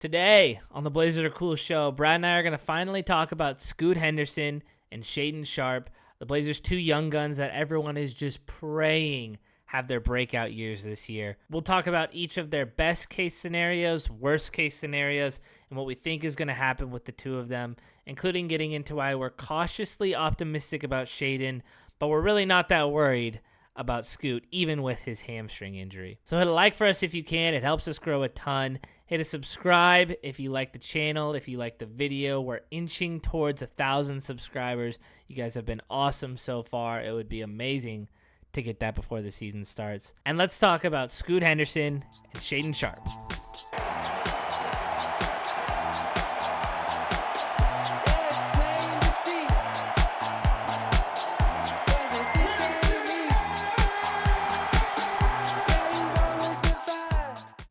Today on the Blazers Are Cool show, Brad and I are going to finally talk about Scoot Henderson and Shaedon Sharpe, the Blazers' two young guns that everyone is just praying have their breakout years this year. We'll talk about each of their best case scenarios, worst case scenarios, and what we think is going to happen with the two of them, including getting into why we're cautiously optimistic about Shaedon, but we're really not that worried about Scoot, even with his hamstring injury. So hit a like for us if you can. It helps us grow a ton. Hit a subscribe if you like the channel, if you like the video. We're inching towards 1,000 subscribers. You guys have been awesome so far. It would be amazing to get that before the season starts. And let's talk about Scoot Henderson and Shaedon Sharpe.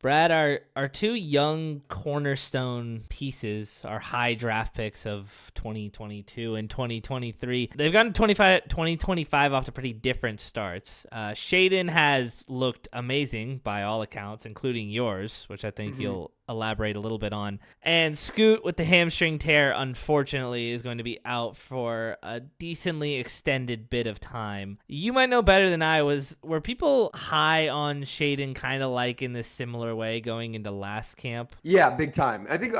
Brad, our two young cornerstone pieces, our high draft picks of 2022 and 2023, they've gotten 2025 off to pretty different starts. Shaedon has looked amazing by all accounts, including yours, which I think you'll elaborate a little bit on. And Scoot with the hamstring tear, unfortunately, is going to be out for a decently extended bit of time. You might know better than I was. Were people high on Shaedon kind of like in this similar way going into last camp? Yeah, big time. I think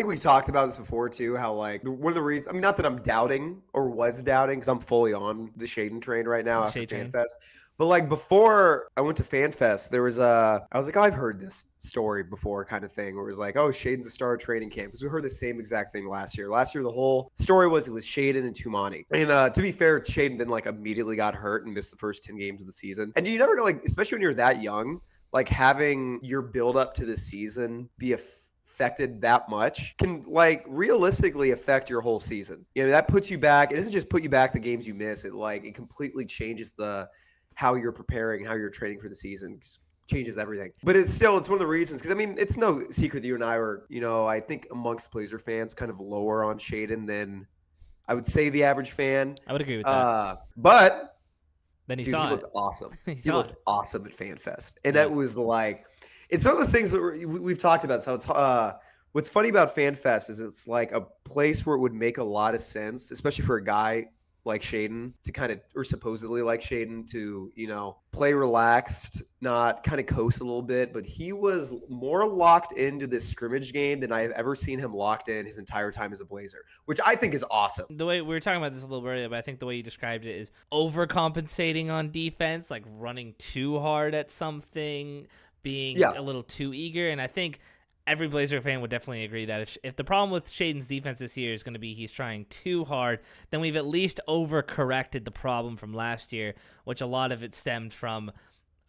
we talked about this before too, how like one of the reasons, I mean, not that I'm doubting or was doubting, because I'm fully on the Shaedon train right now after FanFest. But like before I went to FanFest, there was I was like, oh, I've heard this story before kind of thing, where it was like, oh, Shaedon's a star at training camp, because we heard the same exact thing last year. Last year, the whole story was it was Shaedon and Tumani. And to be fair, Shaedon then like immediately got hurt and missed the first 10 games of the season. And you never know, like, especially when you're that young, like having your build up to the season be affected that much can like realistically affect your whole season. You know, that puts you back. It doesn't just put you back the games you miss. It completely changes how you're preparing, how you're training for the season. Changes everything. But it's one of the reasons, because I mean, it's no secret that you and I were, I think amongst Blazer fans kind of lower on Shaedon than I would say the average fan. I would agree with that. But then he looked awesome. He looked awesome at FanFest. And that was like, it's one of those things that we've talked about. So it's what's funny about FanFest is it's like a place where it would make a lot of sense, especially for a guy like Shaedon to kind of, or supposedly like Shaedon to, play relaxed, not kind of coast a little bit. But he was more locked into this scrimmage game than I've ever seen him locked in his entire time as a Blazer, which I think is awesome. The way we were talking about this a little earlier, but I think the way you described it is overcompensating on defense, like running too hard at something, being a little too eager. And I think every Blazer fan would definitely agree that if the problem with Shaedon's defense this year is going to be he's trying too hard, then we've at least overcorrected the problem from last year, which a lot of it stemmed from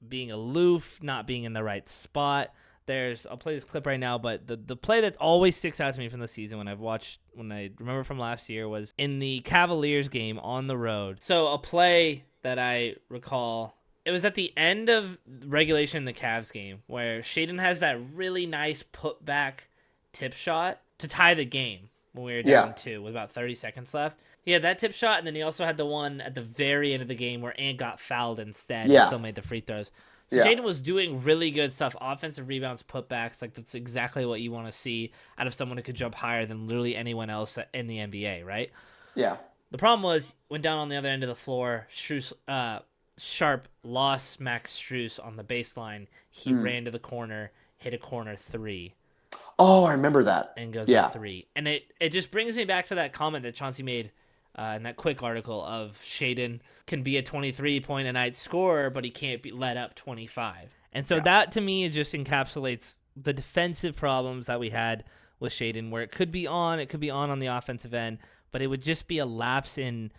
being aloof, not being in the right spot. I'll play this clip right now, but the play that always sticks out to me from the season when I remember from last year was in the Cavaliers game on the road. So a play that I recall, it was at the end of regulation in the Cavs game where Shaedon has that really nice putback tip shot to tie the game when we were down 2 with about 30 seconds left. He had that tip shot, and then he also had the one at the very end of the game where Ant got fouled instead and still made the free throws. So Shaedon was doing really good stuff, offensive rebounds, putbacks. Like, that's exactly what you want to see out of someone who could jump higher than literally anyone else in the NBA, right? Yeah. The problem was, went down on the other end of the floor, Sharpe lost Max Strus on the baseline. He ran to the corner, hit a corner 3. Oh, I remember that. And goes up 3. And it just brings me back to that comment that Chauncey made in that quick article of Shaedon can be a 23-point-a-night scorer, but he can't be let up 25. And so that, to me, just encapsulates the defensive problems that we had with Shaedon, where it could be on the offensive end, but it would just be a lapse in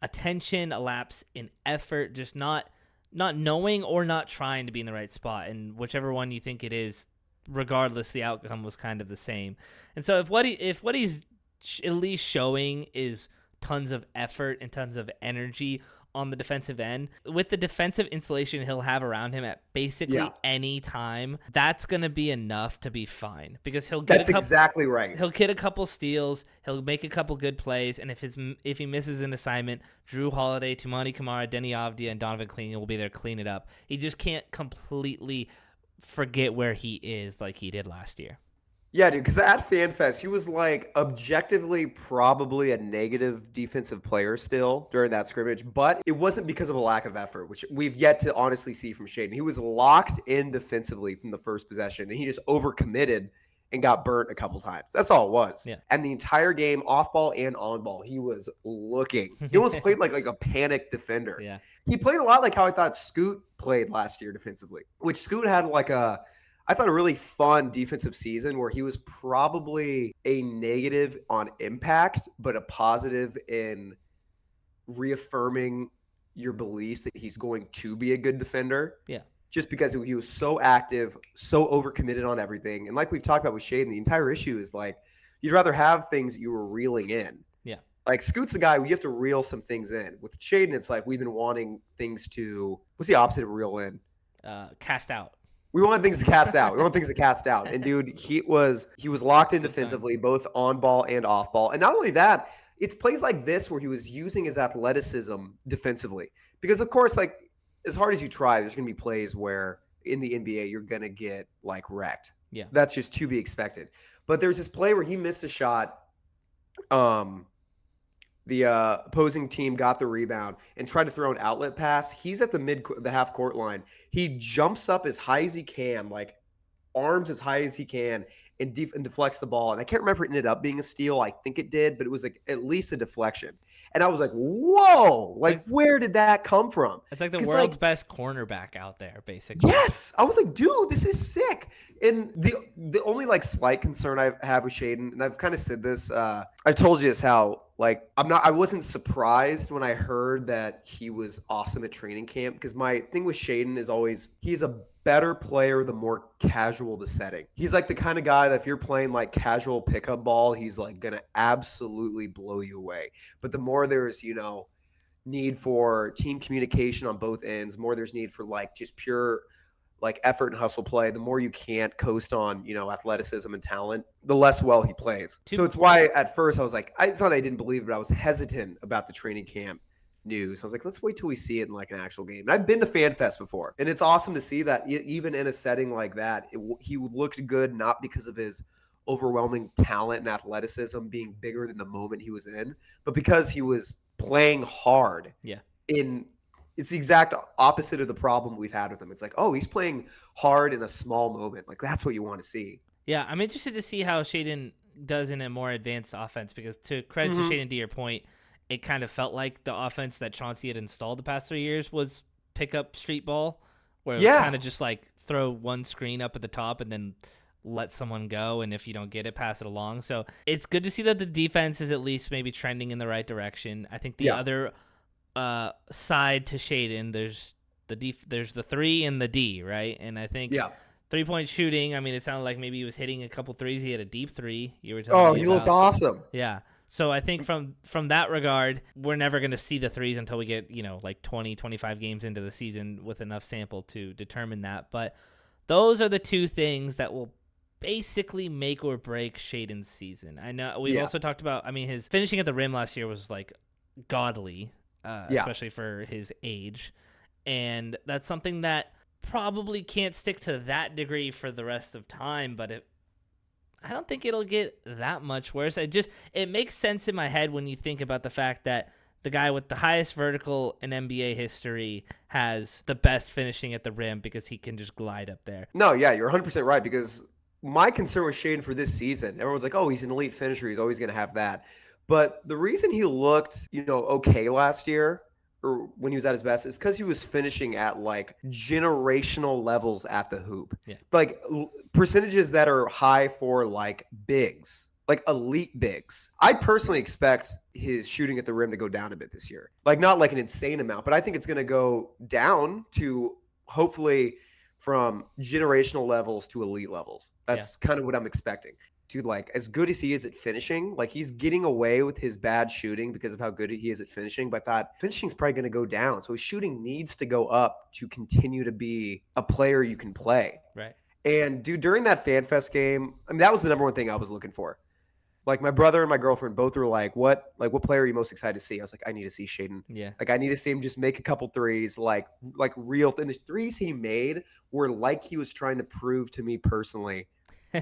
attention, a lapse in effort, just not knowing or not trying to be in the right spot. And whichever one you think it is, regardless, the outcome was kind of the same. And so if what he's at least showing is tons of effort and tons of energy on the defensive end, with the defensive installation he'll have around him at basically any time, that's going to be enough to be fine, because that's exactly right. He'll get a couple steals, he'll make a couple good plays, and if he misses an assignment, Drew Holiday, Tumani Kamara, Denny Avdia, and Donovan Clean will be there to clean it up. He just can't completely forget where he is like he did last year. Yeah, dude, because at FanFest, he was like objectively probably a negative defensive player still during that scrimmage, but it wasn't because of a lack of effort, which we've yet to honestly see from Shaedon. He was locked in defensively from the first possession, and he just overcommitted and got burnt a couple times. That's all it was. Yeah. And the entire game, off ball and on ball, he was looking. He almost played like a panic defender. Yeah. He played a lot like how I thought Scoot played last year defensively, which Scoot had like I thought a really fun defensive season where he was probably a negative on impact, but a positive in reaffirming your beliefs that he's going to be a good defender. Yeah. Just because he was so active, so overcommitted on everything. And like we've talked about with Shaedon, the entire issue is like you'd rather have things that you were reeling in. Yeah. Like Scoot's a guy you have to reel some things in. With Shaedon, it's like we've been wanting things to – what's the opposite of reel in? Cast out. We want things to cast out. We want things to cast out. And dude, he was locked in defensively, both on ball and off ball. And not only that, it's plays like this where he was using his athleticism defensively. Because of course, like as hard as you try, there's going to be plays where in the NBA you're going to get like wrecked. Yeah, that's just to be expected. But there's this play where he missed a shot. The opposing team got the rebound and tried to throw an outlet pass. He's at the half court line. He jumps up as high as he can, like arms as high as he can, and deflects the ball. And I can't remember if it ended up being a steal. I think it did, but it was like at least a deflection. And I was like, whoa, like where did that come from? It's like the world's best cornerback out there, basically. Yes. I was like, dude, this is sick. And the only like slight concern I have with Shaedon, and I've kind of said this, I told you this how like I wasn't surprised when I heard that he was awesome at training camp, because my thing with Shaedon is always he's a better player the more casual the setting. He's like the kind of guy that if you're playing like casual pickup ball, he's like gonna absolutely blow you away. But the more there's, need for team communication on both ends, more there's need for like just pure like effort and hustle play, the more you can't coast on, athleticism and talent, the less well he plays. So it's why at first I was like, it's not that I didn't believe it, but I was hesitant about the training camp news. I was like, let's wait till we see it in like an actual game. And I've been to FanFest before, and it's awesome to see that even in a setting like that, he looked good, not because of his overwhelming talent and athleticism being bigger than the moment he was in, but because he was playing hard. Yeah. It's the exact opposite of the problem we've had with him. It's like, oh, he's playing hard in a small moment. Like, that's what you want to see. Yeah, I'm interested to see how Shaedon does in a more advanced offense, because to credit to Shaedon, to your point, it kind of felt like the offense that Chauncey had installed the past 3 years was pick up street ball, where it was kind of just like throw one screen up at the top and then let someone go, and if you don't get it, pass it along. So it's good to see that the defense is at least maybe trending in the right direction. I think the other side to Shaedon, there's the 3 and the D, right? And I think 3-point shooting, I mean, it sounded like maybe he was hitting a couple threes. He had a deep 3. You were telling me he looked awesome. Yeah. So I think from that regard, we're never going to see the threes until we get, like 20, 25 games into the season with enough sample to determine that. But those are the two things that will basically make or break Shaedon's season. I know we've also talked about, I mean, his finishing at the rim last year was like godly, especially for his age. And that's something that probably can't stick to that degree for the rest of time, but I don't think it'll get that much worse. It makes sense in my head when you think about the fact that the guy with the highest vertical in NBA history has the best finishing at the rim because he can just glide up there. No, yeah, you're 100% right, because my concern with Shaedon for this season, everyone's like, oh, he's an elite finisher, he's always going to have that. But the reason he looked, okay last year, or when he was at his best, is because he was finishing at like generational levels at the hoop. Yeah. Like percentages that are high for like bigs, like elite bigs. I personally expect his shooting at the rim to go down a bit this year. Like not like an insane amount, but I think it's going to go down to hopefully from generational levels to elite levels. That's kind of what I'm expecting. Dude, like as good as he is at finishing, like he's getting away with his bad shooting because of how good he is at finishing. But that finishing is probably going to go down. So his shooting needs to go up to continue to be a player you can play. Right. And dude, during that FanFest game, I mean, that was the number one thing I was looking for. Like my brother and my girlfriend both were like, what player are you most excited to see? I was like, I need to see Shaedon. Yeah. Like I need to see him just make a couple threes, like real. And the threes he made were like he was trying to prove to me personally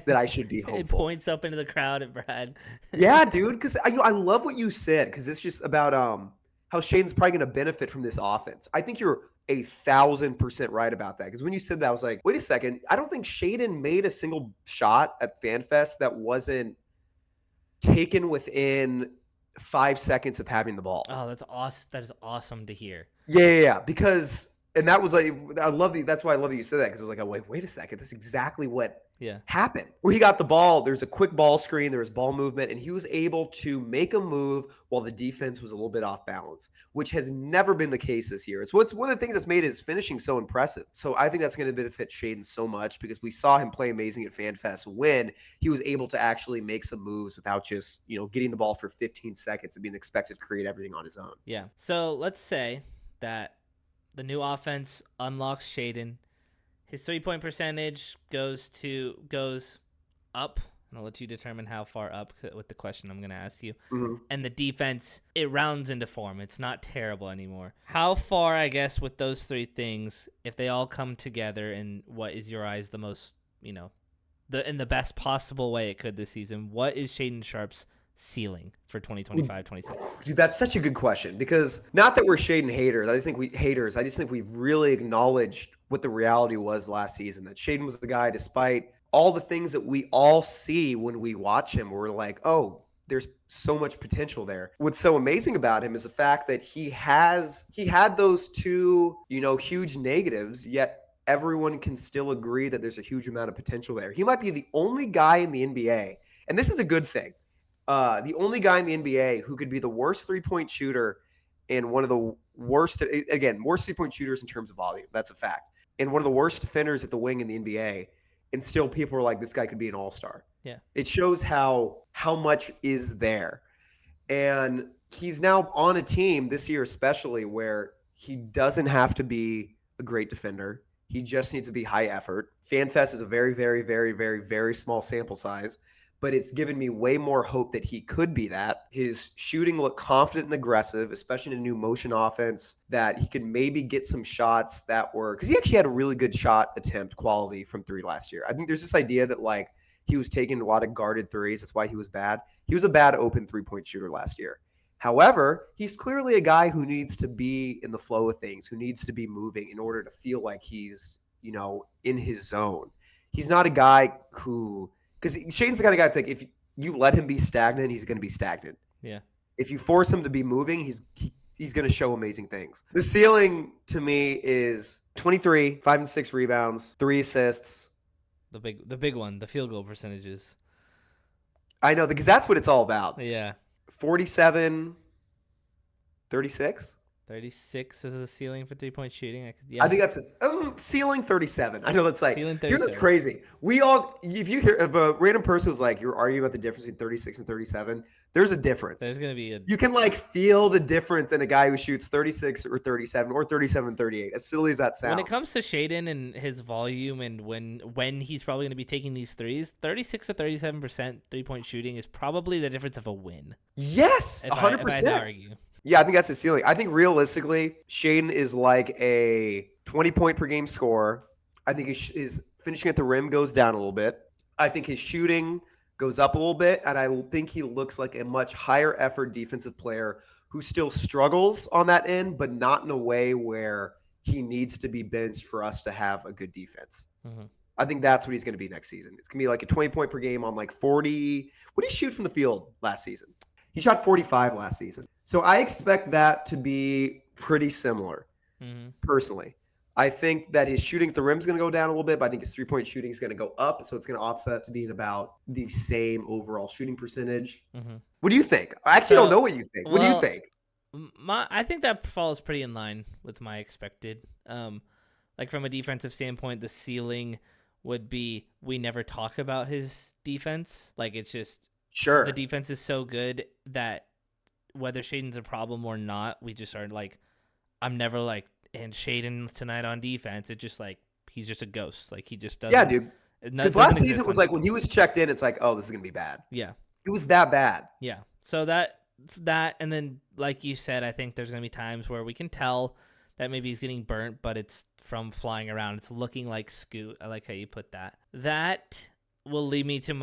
that I should be hopeful. It points up into the crowd at Brad. Yeah, dude, because I love what you said, because it's just about how Shaedon's probably going to benefit from this offense. I think you're 1,000% right about that, because when you said that, I was like, wait a second, I don't think Shaedon made a single shot at FanFest that wasn't taken within 5 seconds of having the ball. Oh, that's awesome. That is awesome to hear. Yeah. Because, and that was like, that's why I love that you said that, because I was like, oh, wait a second. That's exactly what happened. Where he got the ball, there's a quick ball screen, there was ball movement, and he was able to make a move while the defense was a little bit off balance, which has never been the case this year. It's one of the things that's made his finishing so impressive. So I think that's going to benefit Shaedon so much, because we saw him play amazing at FanFest when he was able to actually make some moves without just, getting the ball for 15 seconds and being expected to create everything on his own. Yeah. So let's say that the new offense unlocks Shaedon. His 3-point percentage goes up, and I'll let you determine how far up with the question I'm going to ask you. Mm-hmm. And the defense, it rounds into form. It's not terrible anymore. How far, I guess, with those three things, if they all come together in what is your eyes the most, in the best possible way it could this season, what is Shaedon Sharpe's ceiling for 2025-26? Dude, that's such a good question, because not that we're Shaedon haters. I just think we've really acknowledged what the reality was last season, that Shaedon was the guy, despite all the things that we all see when we watch him, we're like, oh, there's so much potential there. What's so amazing about him is the fact that he had those two, huge negatives, yet everyone can still agree that there's a huge amount of potential there. He might be the only guy in the NBA, and this is a good thing, the only guy in the NBA who could be the worst three-point shooter and one of the worst 3-point shooters in terms of volume. That's a fact. And one of the worst defenders at the wing in the NBA. And still people are like, this guy could be an all-star. Yeah. It shows how much is there. And he's now on a team this year especially where he doesn't have to be a great defender. He just needs to be high effort. FanFest is a very, very, very, very, very small sample size, but it's given me way more hope that he could be that. His shooting looked confident and aggressive, especially in a new motion offense, that he could maybe get some shots that were – because he actually had a really good shot attempt quality from three last year. I think there's this idea that, like, he was taking a lot of guarded threes. That's why he was bad. He was a bad open three-point shooter last year. However, he's clearly a guy who needs to be in the flow of things, who needs to be moving in order to feel like he's, in his zone. He's not a guy who – because Shaedon's the kind of guy, like, if you let him be stagnant, he's going to be stagnant. Yeah. If you force him to be moving, he's going to show amazing things. The ceiling to me is 23, 5 and 6 rebounds, 3 assists. The big one, the field goal percentages. I know, because that's what it's all about. Yeah. 47, 36. 36 is the ceiling for 3-point shooting. I think that's his ceiling 37. I know that's like, ceiling 37. Here's what's crazy. If a random person was like, you're arguing about the difference between 36 and 37, there's a difference. There's going to be you can like feel the difference in a guy who shoots 36 or 37 or 37, 38. As silly as that sounds. When it comes to Shaedon and his volume and when he's probably going to be taking these threes, 36 to 37% 3-point shooting is probably the difference of a win. Yes, 100%. If I had to argue. Yeah, I think that's his ceiling. I think realistically, Shaedon is like a 20-point per game scorer. I think his finishing at the rim goes down a little bit. I think his shooting goes up a little bit, and I think he looks like a much higher effort defensive player who still struggles on that end, but not in a way where he needs to be benched for us to have a good defense. Mm-hmm. I think that's what he's going to be next season. It's going to be like a 20-point per game on like 40. What did he shoot from the field last season? He shot 45 last season. So I expect that to be pretty similar, personally. I think that his shooting at the rim is going to go down a little bit, but I think his 3-point shooting is going to go up. So it's going to offset to being about the same overall shooting percentage. Mm-hmm. What do you think? I actually don't know what you think. What do you think? I think that falls pretty in line with my expected. Like from a defensive standpoint, the ceiling would be we never talk about his defense. Like it's just sure the defense is so good that whether Shaedon's a problem or not, we just are like, I'm never like, and Shaedon tonight on defense. It's just like he's just a ghost. Like he just doesn't. Yeah, dude. Because last season was like when he was checked in, it's like, oh, this is gonna be bad. Yeah, it was that bad. Yeah. So that and then like you said, I think there's gonna be times where we can tell that maybe he's getting burnt, but it's from flying around. It's looking like Scoot. I like how you put that. That will lead me to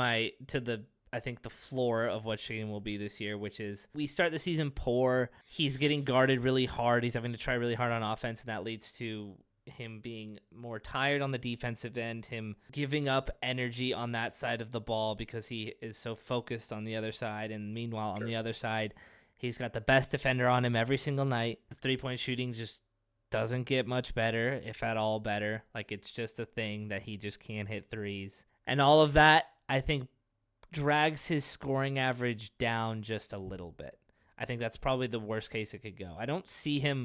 the I think the floor of what Shaedon will be this year, which is we start the season poor. He's getting guarded really hard. He's having to try really hard on offense, and that leads to him being more tired on the defensive end, him giving up energy on that side of the ball because he is so focused on the other side. And meanwhile, on the other side, he's got the best defender on him every single night. The three-point shooting just doesn't get much better, if at all better. Like, it's just a thing that he just can't hit threes. And all of that, I think, drags his scoring average down just a little bit. I think that's probably the worst case it could go. I don't think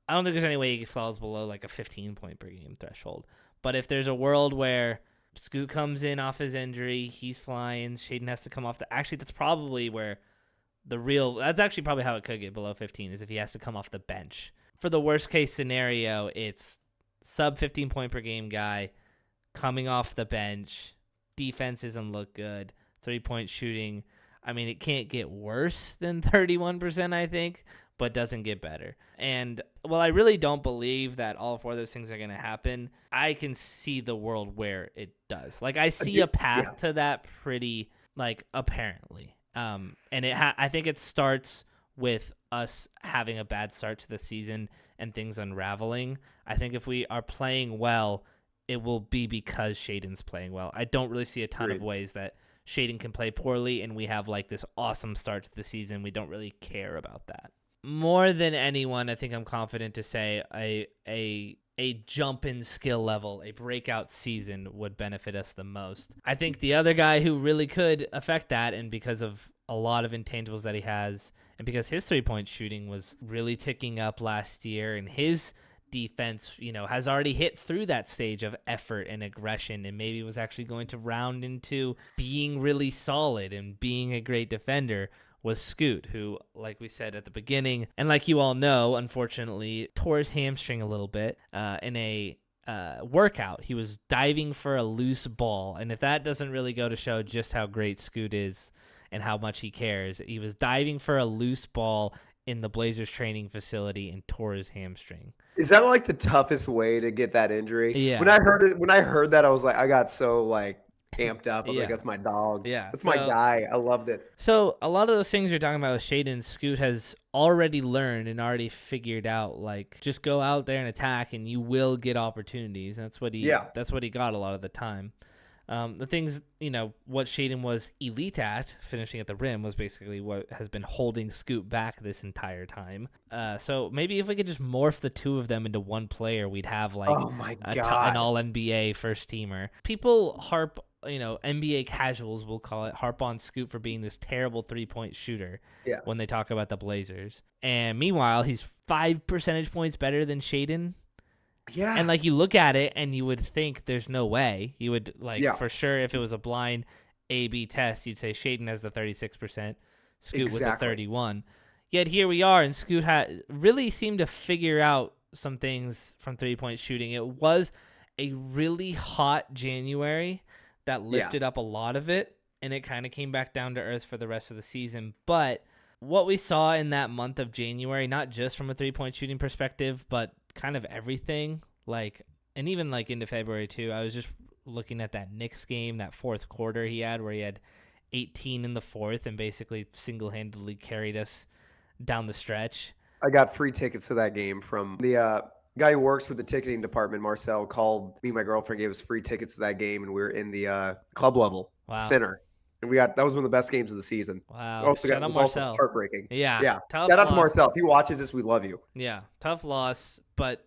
there's any way he falls below like a 15-point per game threshold. But if there's a world where Scoot comes in off his injury, he's flying, Shaedon has to come off actually, that's probably where that's actually probably how it could get below 15, is if he has to come off the bench. For the worst case scenario, it's sub 15 point per game guy coming off the bench. Defense doesn't look good. 3-point shooting, I mean, it can't get worse than 31%, I think, but doesn't get better. And while I really don't believe that all four of those things are going to happen, I can see the world where it does. Like, I see a path to that pretty, like, apparently. And I think it starts with us having a bad start to the season and things unraveling. I think if we are playing well, it will be because Shaedon's playing well. I don't really see a ton of ways that Shaedon can play poorly and we have like this awesome start to the season. We don't really care about that. More than anyone, I think I'm confident to say a jump in skill level, a breakout season would benefit us the most. I think the other guy who really could affect that, and because of a lot of intangibles that he has, and because his 3-point shooting was really ticking up last year, and his defense, has already hit through that stage of effort and aggression, and maybe was actually going to round into being really solid and being a great defender, was Scoot, who, like we said at the beginning, and like you all know, unfortunately, tore his hamstring a little bit in a workout. He was diving for a loose ball, and if that doesn't really go to show just how great Scoot is and how much he cares, he was diving for a loose ball in the Blazers training facility and tore his hamstring. Is that like the toughest way to get that injury? Yeah. When I heard that, I was like, I got so like amped up. I was like, that's my dog. Yeah. That's my guy. I loved it. So a lot of those things you're talking about with Shaedon, Scoot has already learned and already figured out, like, just go out there and attack and you will get opportunities. That's what he got a lot of the time. The things, what Shaedon was elite at, finishing at the rim, was basically what has been holding Scoot back this entire time. So maybe if we could just morph the two of them into one player, we'd have like an all-NBA first teamer. People harp, NBA casuals will call it, harp on Scoot for being this terrible 3-point shooter when they talk about the Blazers. And meanwhile, he's 5 percentage points better than Shaedon. Yeah. And like you look at it and you would think there's no way. You would for sure, if it was a blind A/B test, you'd say Shaedon has the 36%, Scoot with the 31. Yet here we are, and Scoot really seemed to figure out some things from 3-point shooting. It was a really hot January that lifted up a lot of it, and it kind of came back down to earth for the rest of the season. But what we saw in that month of January, not just from a 3-point shooting perspective, but kind of everything, and even into February too. I was just looking at that Knicks game, that fourth quarter he had, where he had 18 in the fourth and basically single-handedly carried us down the stretch. I got free tickets to that game from the guy who works with the ticketing department. Marcel called me and my girlfriend, gave us free tickets to that game, and we were in the club level center. And that was one of the best games of the season. Wow. Also heartbreaking. Yeah. Shout out to Marcel. If he watches this, we love you. Yeah. Tough loss, but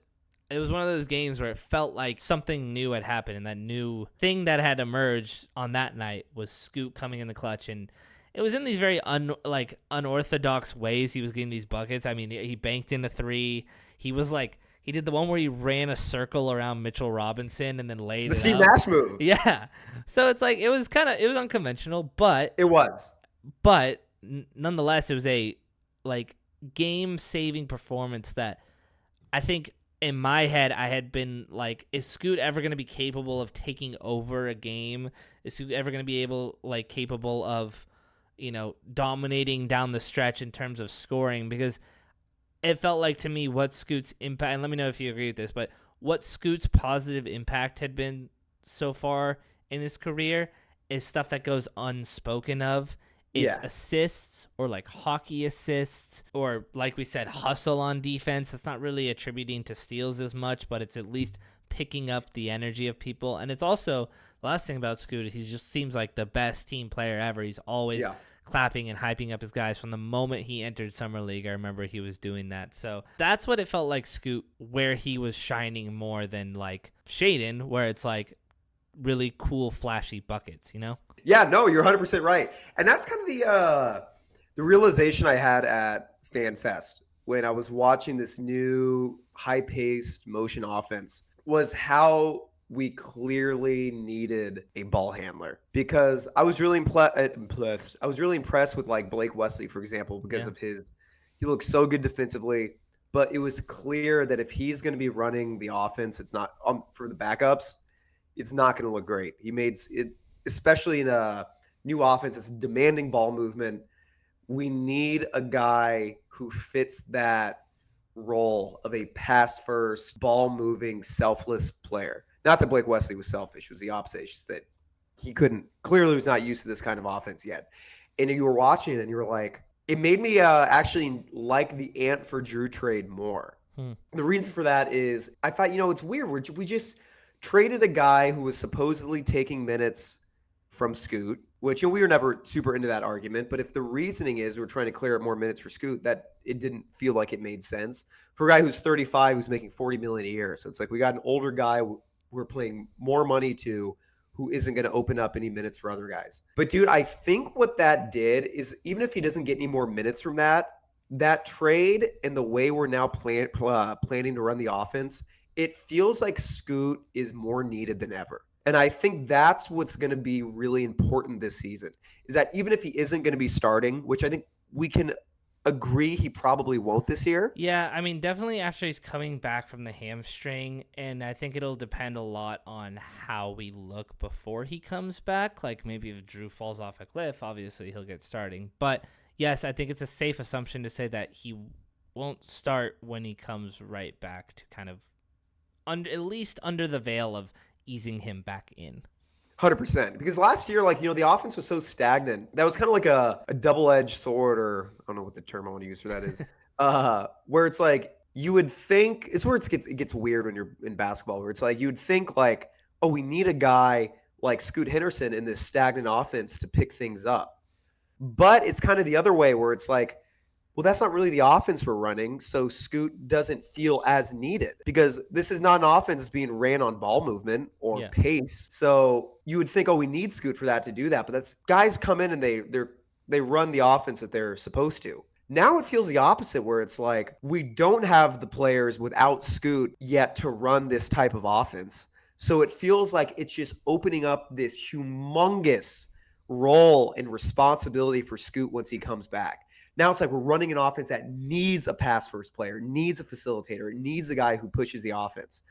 it was one of those games where it felt like something new had happened, and that new thing that had emerged on that night was Scoot coming in the clutch, and it was in these very unorthodox ways he was getting these buckets. I mean, he banked in a 3. He was he did the one where he ran a circle around Mitchell Robinson and then laid the Steve Nash move. Yeah. So it's it was unconventional, but it was. But nonetheless, it was a game-saving performance that I think in my head I had been is Scoot ever going to be capable of taking over a game? Is Scoot ever going to be capable of dominating down the stretch in terms of scoring? Because it felt like to me what Scoot's impact, and let me know if you agree with this, but what Scoot's positive impact had been so far in his career is stuff that goes unspoken of. It's Yeah. assists or like hockey assists or, like we said, hustle on defense. It's not really attributing to steals as much, but it's at least picking up the energy of people. And it's also, the last thing about Scoot is he just seems like the best team player ever. He's always clapping and hyping up his guys from the moment he entered Summer League. I remember he was doing that. So that's what it felt like Scoot, where he was shining more than like Shaedon, where it's like really cool, flashy buckets, you know? Yeah, no, you're 100% right. And that's kind of the realization I had at FanFest when I was watching this new high-paced motion offense was how we clearly needed a ball handler, because I was really impressed. I was really impressed with like Blake Wesley, for example, because of he looks so good defensively, but it was clear that if he's going to be running the offense, it's not for the backups, it's not going to look great. He made it, especially in a new offense that's demanding ball movement. We need a guy who fits that role of a pass first, ball moving, selfless player. Not that Blake Wesley was selfish, it was the opposite. It's just that he clearly was not used to this kind of offense yet. And you were watching it and you were like, it made me actually like the Ant for Drew trade more. The reason for that is I thought, it's weird. We just traded a guy who was supposedly taking minutes from Scoot, which we were never super into that argument. But if the reasoning is we're trying to clear up more minutes for Scoot, that it didn't feel like it made sense for a guy who's 35, who's making $40 million a year. So it's like we got an older guy we're playing more money to, who isn't going to open up any minutes for other guys. But dude, I think what that did is, even if he doesn't get any more minutes from that trade and the way we're now planning to run the offense, it feels like Scoot is more needed than ever. And I think that's what's going to be really important this season, is that even if he isn't going to be starting, which I think we can agree he probably won't this year. Yeah, I mean, definitely after he's coming back from the hamstring, and I think it'll depend a lot on how we look before he comes back. Like maybe if Drew falls off a cliff, obviously he'll get starting. But yes, I think it's a safe assumption to say that he won't start when he comes right back, to kind of at least under the veil of easing him back in. 100%. Because last year, the offense was so stagnant. That was kind of like a double-edged sword, or I don't know what the term I want to use for that is, where it's like you would think, it's where it gets weird when you're in basketball, where it's like you would think like, oh, we need a guy like Scoot Henderson in this stagnant offense to pick things up. But it's kind of the other way, where it's like, well, that's not really the offense we're running, so Scoot doesn't feel as needed, because this is not an offense that's being ran on ball movement or pace. So you would think, oh, we need Scoot for that to do that, but that's guys come in and they run the offense that they're supposed to. Now it feels the opposite, where it's like we don't have the players without Scoot yet to run this type of offense. So it feels like it's just opening up this humongous role and responsibility for Scoot once he comes back. Now it's like we're running an offense that needs a pass-first player, needs a facilitator, needs a guy who pushes the offense.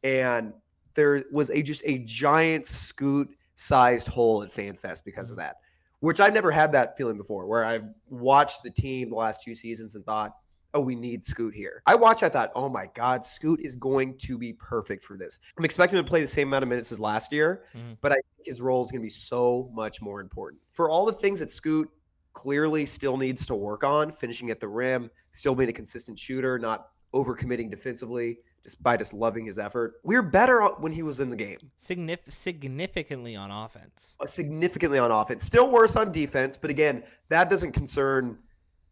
And there was just a giant Scoot-sized hole at FanFest because of that, which I never had that feeling before, where I've watched the team the last 2 seasons and thought, oh, we need Scoot here. I thought, oh my God, Scoot is going to be perfect for this. I'm expecting him to play the same amount of minutes as last year, but I think his role is going to be so much more important. For all the things that Scoot clearly still needs to work on, finishing at the rim, still being a consistent shooter, not overcommitting defensively, despite us loving his effort. We're better when he was in the game. Significantly on offense. Significantly on offense. Still worse on defense, but again, that doesn't concern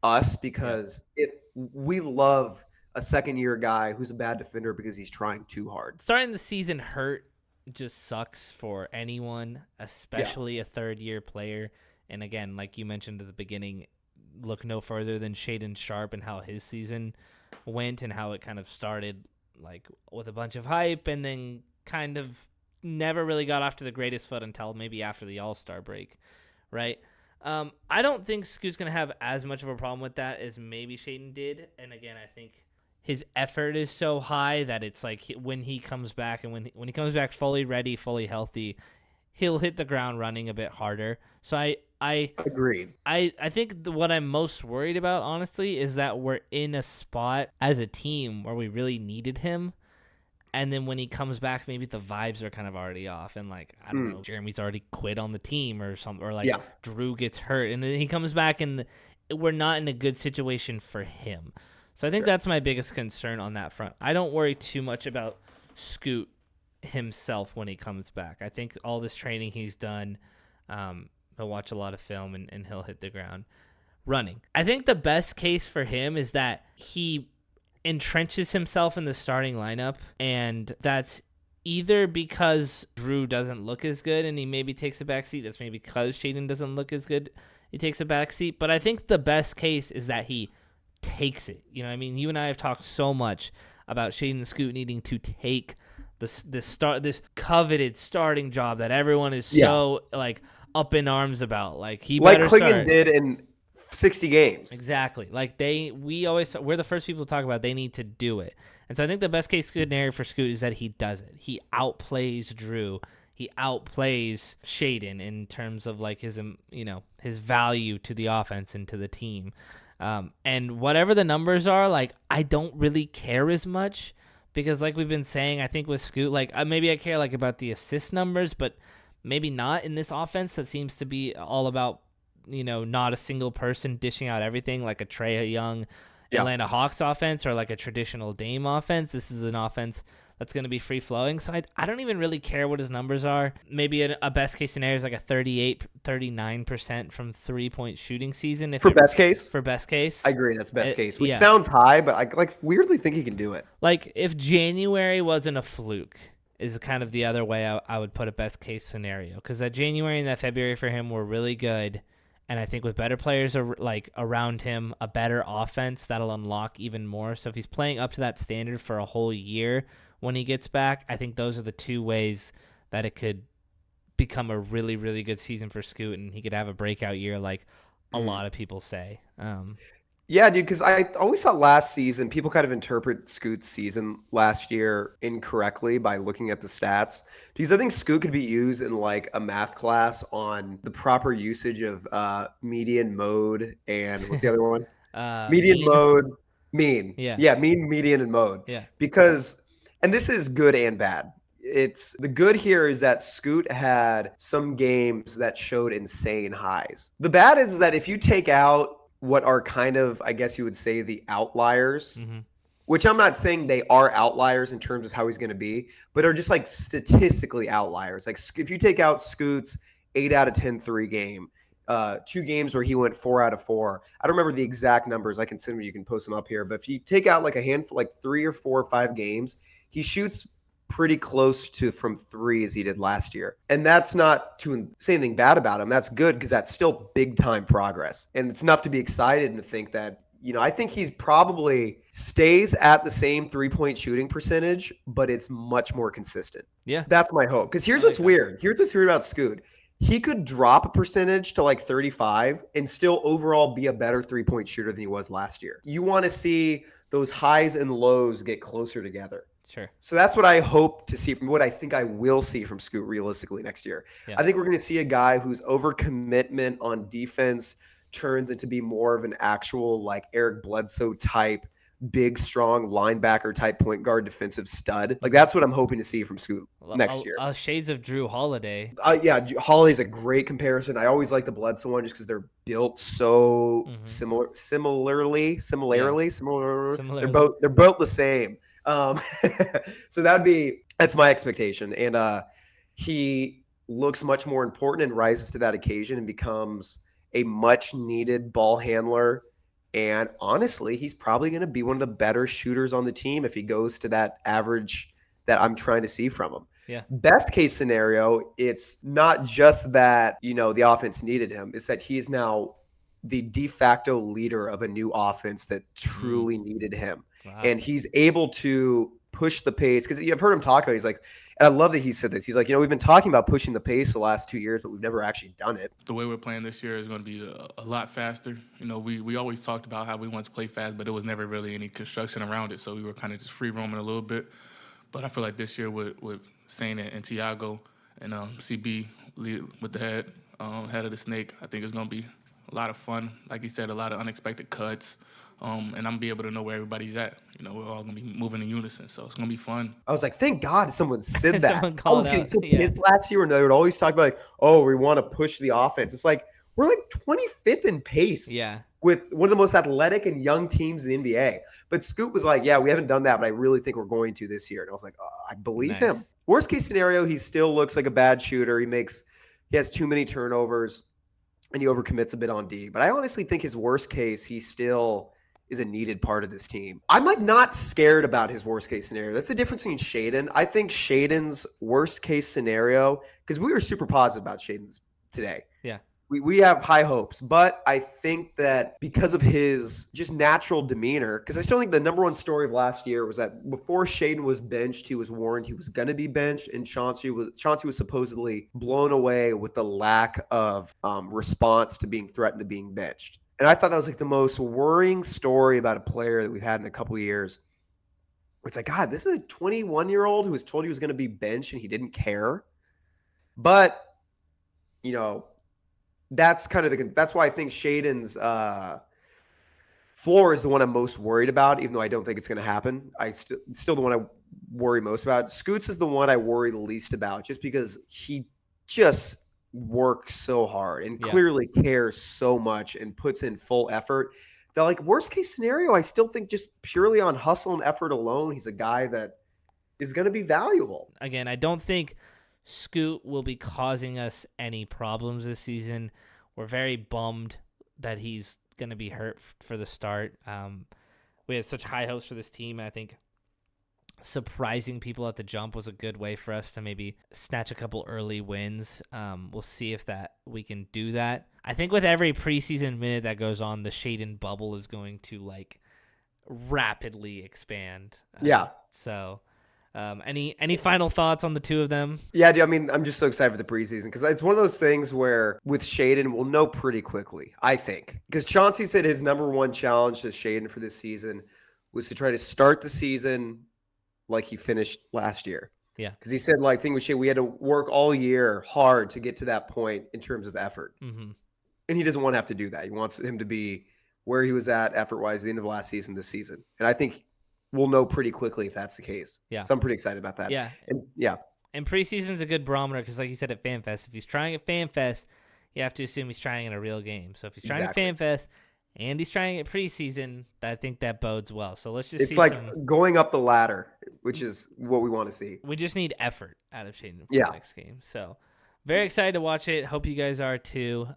us, because we love a second-year guy who's a bad defender because he's trying too hard. Starting the season hurt just sucks for anyone, especially a third-year player. And again, like you mentioned at the beginning, look no further than Shaedon Sharpe and how his season went, and how it kind of started like with a bunch of hype and then kind of never really got off to the greatest foot until maybe after the All-Star break, right? I don't think Scoot's going to have as much of a problem with that as maybe Shaedon did. And again, I think his effort is so high that it's like when he comes back, and when he comes back fully ready, fully healthy, he'll hit the ground running a bit harder. So I agreed. I think what I'm most worried about, honestly, is that we're in a spot as a team where we really needed him, And then when he comes back, maybe the vibes are kind of already off. And like, I don't know, Jeremy's already quit on the team or something. Or like Drew gets hurt. And then he comes back and we're not in a good situation for him. So I think that's my biggest concern on that front. I don't worry too much about Scoot himself when he comes back. I think all this training he's done, he'll watch a lot of film and he'll hit the ground running. I think the best case for him is that he entrenches himself in the starting lineup, and that's either because Drew doesn't look as good and he maybe takes a back seat. That's maybe because Shaedon doesn't look as good. He takes a back seat. But I think the best case is that he takes it. You know what I mean? You and I have talked so much about Shaedon and Scoot needing to take this coveted starting job that everyone is so like up in arms about. Like he better Klingon start. did in 60 games. Exactly. Like we're the first people to talk about they need to do it. And so I think the best case scenario for Scoot is that he does it. He outplays Drew. He outplays Shaedon in terms of like his value to the offense and to the team. And whatever the numbers are, like I don't really care as much because like we've been saying, I think with Scoot, like maybe I care like about the assist numbers, but maybe not in this offense that seems to be all about not a single person dishing out everything like a Trae Young Atlanta Hawks offense or like a traditional Dame offense. This is an offense that's going to be free-flowing. So I don't even really care what his numbers are. Maybe a best-case scenario is like a 39% from three-point shooting season. For best case? For best case. I agree, that's best case. Which sounds high, but I like weirdly think he can do it. Like if January wasn't a fluke is kind of the other way I would put a best-case scenario. Because that January and that February for him were really good. And I think with better players like around him, a better offense, that'll unlock even more. So if he's playing up to that standard for a whole year when he gets back, I think those are the two ways that it could become a really, really good season for Scoot, and he could have a breakout year like a lot of people say. Yeah, dude, because I always thought last season, people kind of interpret Scoot's season last year incorrectly by looking at the stats. Because I think Scoot could be used in like a math class on the proper usage of median, mode, and what's the other one? Median, mean. mode, mean. Yeah, mean, median, and mode. Yeah. Because, and this is good and bad. It's the good here is that Scoot had some games that showed insane highs. The bad is that if you take out what are kind of, I guess you would say, the outliers, which I'm not saying they are outliers in terms of how he's going to be, but are just like statistically outliers. Like if you take out Scoot's 8 out of 10 3 game, 2 games where he went 4 out of 4. I don't remember the exact numbers. I can send you can post them up here. But if you take out like a handful, like 3 or 4 or 5 games, he shoots pretty close to from 3 as he did last year. And that's not to say anything bad about him. That's good because that's still big time progress. And it's enough to be excited and to think that, I think he's probably stays at the same 3-point shooting percentage, but it's much more consistent. Yeah. That's my hope. Because here's what's weird. Here's what's weird about Scoot. He could drop a percentage to like 35 and still overall be a better 3-point shooter than he was last year. You want to see those highs and lows get closer together. Sure. So that's what I hope to see from what I think I will see from Scoot realistically next year. Yeah. I think we're going to see a guy whose overcommitment on defense turns into be more of an actual like Eric Bledsoe type, big, strong linebacker type point guard defensive stud. Like that's what I'm hoping to see from Scoot next year. Shades of Drew Holiday. Yeah, Holiday's a great comparison. I always like the Bledsoe one just because they're built so similarly. They're both the same. So that's my expectation. And he looks much more important and rises to that occasion and becomes a much needed ball handler. And honestly, he's probably going to be one of the better shooters on the team if he goes to that average that I'm trying to see from him. Yeah. Best case scenario, it's not just that, the offense needed him. It's that he's now the de facto leader of a new offense that truly needed him. Wow. And he's able to push the pace because you've heard him talk about it. He's like, and I love that he said this. He's like, we've been talking about pushing the pace the last 2 years, but we've never actually done it. The way we're playing this year is going to be a lot faster. We always talked about how we want to play fast, but it was never really any construction around it. So we were kind of just free roaming a little bit. But I feel like this year with Sain and Tiago and CB with the head of the snake, I think it's going to be a lot of fun. Like you said, a lot of unexpected cuts, and I'm gonna be able to know where everybody's at. We're all gonna be moving in unison, so it's gonna be fun. I was like, thank God someone said that. Someone I was called getting out. so Yeah. pissed last year when they would always talk about like, oh, we want to push the offense. It's like we're like 25th in pace. Yeah. With one of the most athletic and young teams in the NBA. But Scoot was like, yeah, we haven't done that, but I really think we're going to this year. And I was like, I believe him. Worst case scenario, he still looks like a bad shooter. He has too many turnovers and he overcommits a bit on D. But I honestly think his worst case, he still is a needed part of this team. I'm like not scared about his worst case scenario. That's the difference between Shaedon. I think Shaedon's worst case scenario, because we were super positive about Shaedon's today. Yeah. We have high hopes, but I think that because of his just natural demeanor, because I still think the number one story of last year was that before Shaedon was benched, he was warned he was going to be benched, and Chauncey was supposedly blown away with the lack of response to being threatened to being benched. And I thought that was like the most worrying story about a player that we've had in a couple of years. It's like, God, this is a 21-year-old who was told he was going to be benched and he didn't care. But, that's why I think Shaedon's floor is the one I'm most worried about, even though I don't think it's going to happen. Still the one I worry most about. Scoots is the one I worry the least about, just because he just works so hard and clearly cares so much and puts in full effort. That, like, worst case scenario, I still think just purely on hustle and effort alone, he's a guy that is going to be valuable. Again, I don't think Scoot will be causing us any problems this season. We're very bummed that he's going to be hurt for the start. We had such high hopes for this team, and I think surprising people at the jump was a good way for us to maybe snatch a couple early wins. We'll see if we can do that. I think with every preseason minute that goes on, the Shaedon bubble is going to rapidly expand. So any final thoughts on the two of them? Yeah, dude, I mean, I'm just so excited for the preseason because it's one of those things where with Shaedon, we'll know pretty quickly, I think. Because Chauncey said his number one challenge to Shaedon for this season was to try to start the season like he finished last year. Yeah. Because he said, thing with Shaedon, we had to work all year hard to get to that point in terms of effort. Mm-hmm. And he doesn't want to have to do that. He wants him to be where he was at effort-wise at the end of last season, this season. And I think we'll know pretty quickly if that's the case. Yeah. So I'm pretty excited about that. Yeah. And preseason's a good barometer because, like you said, at FanFest, if he's trying at FanFest, you have to assume he's trying in a real game. So if he's trying at FanFest and he's trying at preseason, I think that bodes well. So let's just It's going up the ladder, which is what we want to see. We just need effort out of Shaedon for the next game. So very excited to watch it. Hope you guys are too.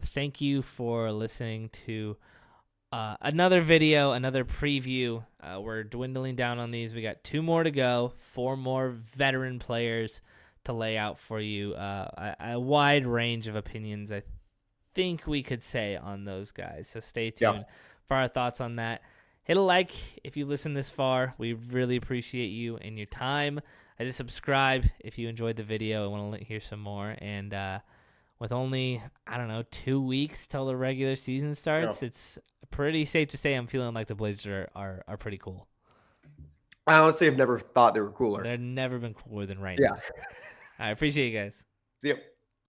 Thank you for listening to another video, another preview. We're dwindling down on these. We got 2 more to go, 4 more veteran players to lay out for you. A wide range of opinions, I think we could say, on those guys. So stay tuned for our thoughts on that. Hit a like if you listen this far. We really appreciate you and your time. I just subscribe if you enjoyed the video and want to hear some more. And with only, 2 weeks till the regular season starts, it's pretty safe to say I'm feeling like the Blazers are pretty cool. I honestly have never thought they were cooler. They've never been cooler than right now. I appreciate you guys. See ya.